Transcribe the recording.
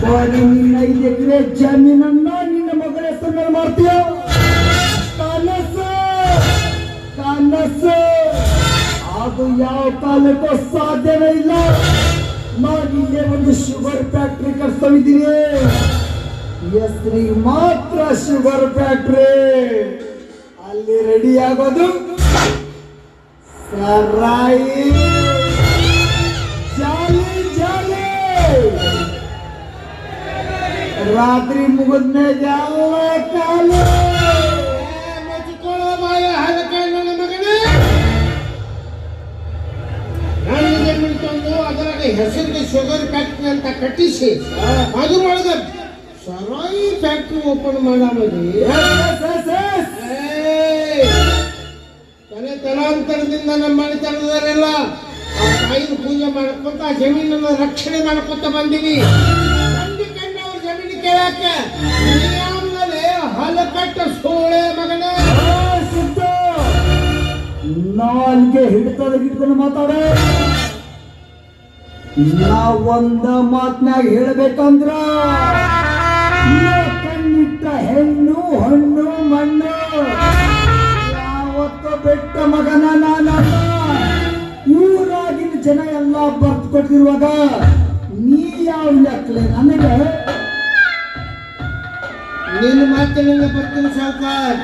ಬರೀ ನಿನ್ನ 5 ಎಕರೆ ಜಮೀನನ್ನ ನಿನ್ನ ಮಗಳ ಹೆಸರು ಮಾಡ್ತೀಯ. ಕನಸು ಕನಸು ಅದು ಯಾವ ಕಾಲಕ್ಕೂ ಸಾಧ್ಯವೇ ಇಲ್ಲ. ನಾನಿಲ್ಲೇ ಒಂದು ಶುಗರ್ ಫ್ಯಾಕ್ಟ್ರಿ ಕಟ್ಸ್ತಾ ಇದ್ದೀನಿ. ಹೆಸರಿಗೆ ಮಾತ್ರ ಶುಗರ್ ಫ್ಯಾಕ್ಟ್ರಿ. ಅಲ್ಲಿ ರೆಡಿ ಆಗೋದು ಸರಾಯಿ, ಜಾಲಿ ಜಾಲಿ. ರಾತ್ರಿ ಮುಗಿದ್ಮೇಲೆ ಎಲ್ಲ ಕಾಲು ಅದರ ಹೆಸರಿಗೆ ಶುಗರ್ ಫ್ಯಾಕ್ಟ್ರಿ ಅಂತ ಕಟ್ಟಿಸಿ ಅದ್ರೊಳಗೆ ಸರಾಯಿ ಫ್ಯಾಕ್ಟ್ರಿ ಓಪನ್ ಮಾಡಾಮದಿ. ತಲಾಂತರದಿಂದ ನಮ್ಮ ಮನೆತನದವರೆಲ್ಲ ಆ ತಾಯಿನ ಪೂಜೆ ಮಾಡ್ಕೊತ ಆ ಜಮೀನನ್ನ ರಕ್ಷಣೆ ಮಾಡ್ಕೊತ ಬಂದೀನಿ. ಕಂಡು ಅವ್ರ ಜಮೀನು ಕೇಳಕ್ಕೆ ಆಮೇಲೆ ಹಲಕಟ್ಟ ಸೋಳೆ ಮಗನೇ ನಾಲ್ಗೆ ಹಿಡ್ತದ ಹಿಡ್ಕೊಂಡು ಮಾತಾಡೋ. ನಾವೊಂದ ಮಾತನಾಗ ಹೇಳ್ಬೇಕಂದ್ರ ಕಣ್ಣಿಟ್ಟ ಹೆಣ್ಣು ಹಣ್ಣು ಮಣ್ಣು ಯಾವತ್ತೋ ಬೆಟ್ಟ ಮಗನ ನಾನಲ್ಲ. ಊರಾಗಿನ ಜನ ಎಲ್ಲ ಬರ್ತು ಕೊಟ್ಟಿರುವಾಗ ನೀ ಯಾವ ಲೆಕ್ಕಲೆ ನನಗೆ ನಿನ್ನ ಮಾತಿನಿಂದ ಬರ್ತೀನಿ ಸಾವುಕಾರ.